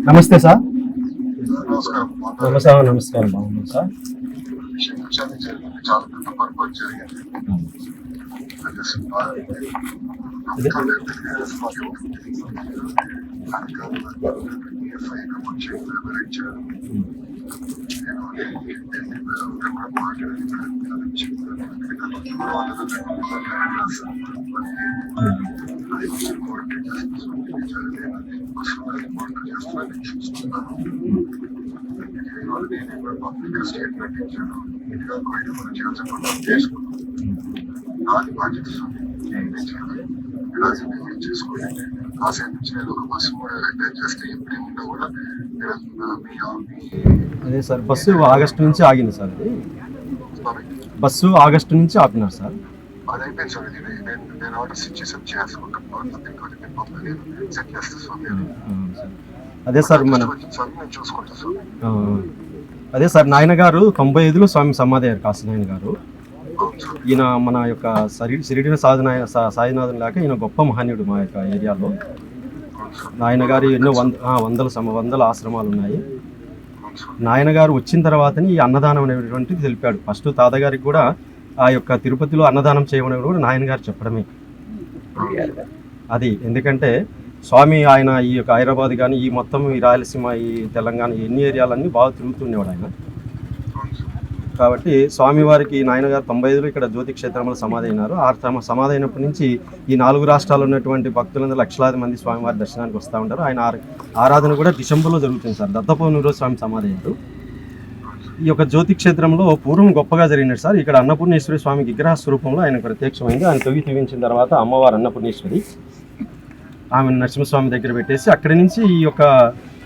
నమస్తే సార్. నమస్కారం. నమస్కారం. బాగున్నాం సార్. చాలా పెద్ద పొరపాటు జరిగింది. స్టేట్మెంట్ ఇచ్చాను. ఇంకా కొన్ని మనం చేర్చకుండా చేసుకున్నాం. దాని బాధ్యత చేసుకుని కాసేపు నుంచి నేను ఒక బస్సు కూడా రిటైర్ చేస్తే ఎప్పుడు ఉన్నా కూడా అదే సార్, బస్సు ఆగస్టు నుంచి ఆగింది సార్. అది బస్సు ఆగస్టు నుంచి ఆపినారు సార్. అది అయిపోయింది సార్. నేను ఆర్డర్స్ ఇచ్చేసి చేసుకుంటాను. సెట్ చేస్తాను సార్. అదే సార్, మన నేను చూసుకుంటాను సార్. అదే సార్, నాయన గారు 95లో స్వామి సమాధి అయ్యారు, కాశీనాయన గారు. ఈయన మన యొక్క సిరిడిన సాయినాథన్ లేక ఈయన గొప్ప మహనీయుడు మా యొక్క ఏరియాలో. నాయన గారు ఎన్నో వందల ఆశ్రమాలు ఉన్నాయి. నాయన గారు వచ్చిన తర్వాతని ఈ అన్నదానం అనేటువంటిది తెలిపాడు. ఫస్ట్ తాతగారికి కూడా ఆ యొక్క తిరుపతిలో అన్నదానం చేయమని కూడా నాయన గారు చెప్పడమే అది. ఎందుకంటే స్వామి ఆయన ఈ యొక్క హైదరాబాద్ కానీ ఈ మొత్తం ఈ రాయలసీమ ఈ తెలంగాణ ఎన్ని ఏరియాలన్నీ బాగా తిరుగుతుండేవాడు ఆయన. కాబట్టి స్వామివారికి నాయన గారు 95లో ఇక్కడ జ్యోతి క్షేత్రంలో సమాధి అయినారు. సమాధి అయినప్పటి నుంచి ఈ 4 రాష్ట్రాల్లో ఉన్నటువంటి భక్తులందరూ లక్షలాది మంది స్వామివారి దర్శనానికి వస్తూ ఉంటారు. ఆయన ఆరాధన కూడా డిసెంబర్లో జరుగుతుంది సార్. దత్తపౌర్ణమి స్వామి సమాధి అయ్యారు. ఈ యొక్క జ్యోతి క్షేత్రంలో పూర్వం గొప్పగా జరిగినట్టు సార్. ఇక్కడ అన్నపూర్ణేశ్వరి స్వామి విగ్రహ స్వరూపంలో ఆయన ప్రత్యక్షమైంది. ఆయన తొగి తీవించిన తర్వాత అమ్మవారు అన్నపూర్ణేశ్వరి ఆమె నరసింహస్వామి దగ్గర పెట్టేసి అక్కడి నుంచి ఈ యొక్క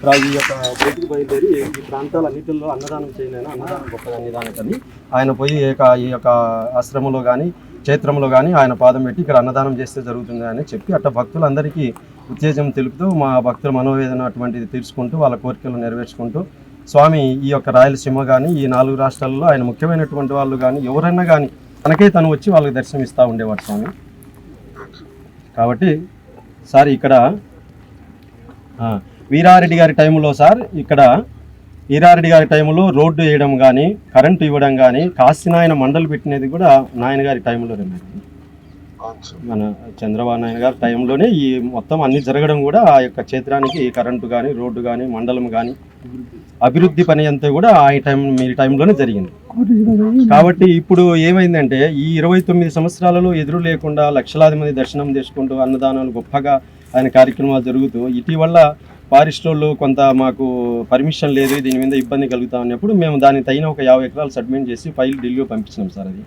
బయటికి బయలుదేరి ఈ ప్రాంతాలన్నింటిలో అన్నదానం చేయలేను, అన్నదానం గొప్పగా అన్నదానికని ఆయన పోయి ఈ యొక్క ఆశ్రమంలో కానీ క్షేత్రంలో కానీ ఆయన పాదం పెట్టి ఇక్కడ అన్నదానం చేస్తే జరుగుతుంది అని చెప్పి అట్లా భక్తులందరికీ ఉత్తేజం తెలుపుతూ మా భక్తుల మనోవేదన అటువంటిది తీర్చుకుంటూ వాళ్ళ కోరికలు నెరవేర్చుకుంటూ స్వామి ఈ యొక్క రాయలసీమ కానీ ఈ 4 రాష్ట్రాల్లో ఆయన ముఖ్యమైనటువంటి వాళ్ళు కానీ ఎవరైనా కానీ తనకే తను వచ్చి వాళ్ళకి దర్శనం ఇస్తూ ఉండేవాడు స్వామి. కాబట్టి సార్ ఇక్కడ వీరారెడ్డి గారి టైంలో సార్, ఇక్కడ వీరారెడ్డి గారి టైంలో రోడ్డు వేయడం కానీ కరెంటు ఇవ్వడం కానీ కాశీనాయన మండలి పెట్టినది కూడా నాయన గారి టైంలోనే. మన చంద్రబాబు నాయుడు గారి టైంలోనే ఈ మొత్తం అన్ని జరగడం కూడా ఆ యొక్క క్షేత్రానికి కరెంటు కానీ రోడ్డు కానీ మండలం కానీ అభివృద్ధి పని అంతా కూడా మీ టైంలోనే జరిగింది. కాబట్టి ఇప్పుడు ఏమైందంటే ఈ 29 సంవత్సరాలలో ఎదురు లేకుండా లక్షలాది మంది దర్శనం చేసుకుంటూ అన్నదానాలు గొప్పగా ఆయన కార్యక్రమాలు జరుగుతూ ఇటీవల ఫారెస్ట్ వాళ్ళు కొంత మాకు పర్మిషన్ లేదు, దీని మీద ఇబ్బంది కలుగుతా ఉన్నప్పుడు మేము దానికి తగిన ఒక 50 ఎకరాలు సబ్మిట్ చేసి ఫైల్ ఢిల్లీలో పంపించినాం సార్. అది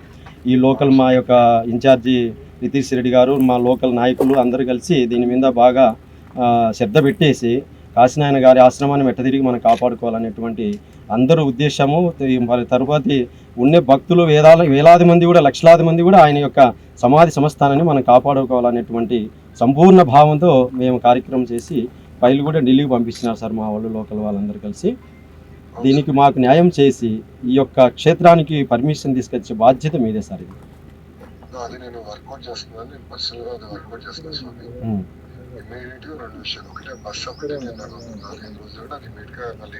ఈ లోకల్ మా యొక్క ఇన్ఛార్జి నితీష్ రెడ్డి గారు, మా లోకల్ నాయకులు అందరూ కలిసి దీని మీద బాగా శ్రద్ధ పెట్టేసి కాశీనాయన గారి ఆశ్రమాన్ని మెట్టదిరిగి మనం కాపాడుకోవాలనేటువంటి అందరూ ఉద్దేశము. మరి తరువాతి ఉండే భక్తులు వేలాది మంది కూడా లక్షలాది మంది కూడా ఆయన యొక్క సమాధి సంస్థానాన్ని మనం కాపాడుకోవాలనేటువంటి సంపూర్ణ భావంతో మేము కార్యక్రమం చేసి ఫైల్ కూడా ఢిల్లీకి పంపిస్తున్నారు సార్ మా వాళ్ళు లోకల్ వాళ్ళందరూ కలిసి. దీనికి మాకు న్యాయం చేసి ఈ యొక్క క్షేత్రానికి పర్మిషన్ తీసుకొచ్చే బాధ్యత మీదే సార్. ఇది అది నేను వర్కౌట్ చేస్తున్నాను. నేను పర్సనల్గా అది వర్కౌట్ చేస్తున్నాను స్వామి. ఇమీడియట్గా 2 విషయాలు. ఒకటే బస్సు ఒకటి నేను 4-5 రోజులు కూడా అది ఇమీడియట్గా మళ్ళీ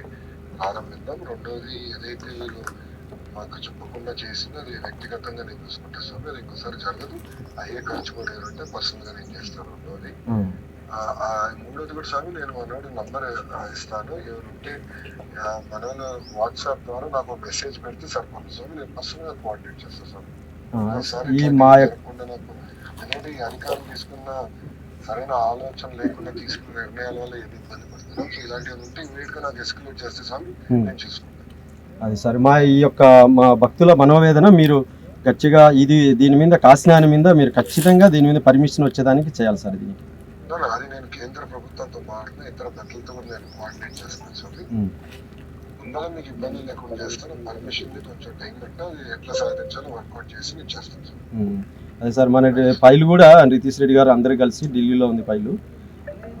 ప్రారంభిద్దాం. రెండోది ఏదైతే వీళ్ళు మాకు చెప్పకుండా చేసిందో అది వ్యక్తిగతంగా నేను చూసుకుంటే స్వామి, అది ఇంకోసారి జరగదు. అయ్యే ఖర్చు కూడా ఏదంటే పర్సనల్గా నేను చేస్తాను. రెండోది మూడోది కూడా స్వామి, నేను మనోడు నంబర్ ఇస్తాను. ఎవరుంటే మనలో వాట్సాప్ ద్వారా నాకు మెసేజ్ పెడితే సరిపోతుంది స్వామి. నేను పర్సనల్గా కోఆర్డినేట్ చేస్తాను స్వామి. నాకు అనేది అధికారం తీసుకున్న సరైన ఆలోచన లేకుండా తీసుకున్న నిర్ణయాల వల్ల ఏది ఇబ్బంది పడుతున్నాం. సో ఇలాంటివి ఉంటే ఇమీడియట్గా నాకు ఎస్కలేట్ చేస్తే స్వామి నేను చూసుకుంటాను. అది సరే, మా భక్తుల మనోవేదన మీరు గట్టిగా దీని మీద కాశీనాయన మీద మీరు ఖచ్చితంగా దీని మీద పర్మిషన్ వచ్చేదానికి చేయాలి సార్. దీనికి అది నేను కేంద్ర ప్రభుత్వంతో మాట్లాడిన ఇతర పెద్దలతో కూడా నేను కోఆర్డినేట్ చేస్తాను సార్. ముందుగా మీకు ఇబ్బంది లేకుండా చేస్తాను. పర్మిషన్ కొంచెం టైం పెట్టినా అది ఎట్లా సాధించాలో వర్కౌట్ చేసి నేను చేస్తాను సార్. అదే సార్, మన ఫైల్ కూడా నితీష్ రెడ్డి గారు అందరూ కలిసి ఢిల్లీలో ఉంది ఫైలు.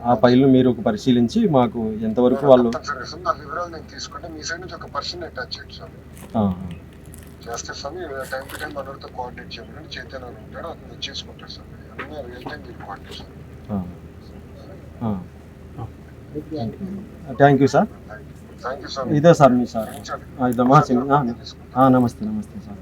ఆ ఫైల్ను మీరు పరిశీలించి మాకు ఎంతవరకు వాళ్ళు వివరాలు నేను తీసుకుంటే మీ సైడ్ నుంచి ఒక పర్సన్ అటాచ్ చేయండి సార్. చేస్తే స్వామి టైం టు టైం మనతో కోఆర్డినేట్ చేయమని చైతన్య ఉంటాడు, అతను చేసుకుంటాడు సార్. అన్నీ రియల్ టైం మీరు coordinate thank you sir. Thank you Swami. ఇదే సార్ మీ సార్. క్షమించండి. ఇదే మా నమస్తే నమస్తే సార్.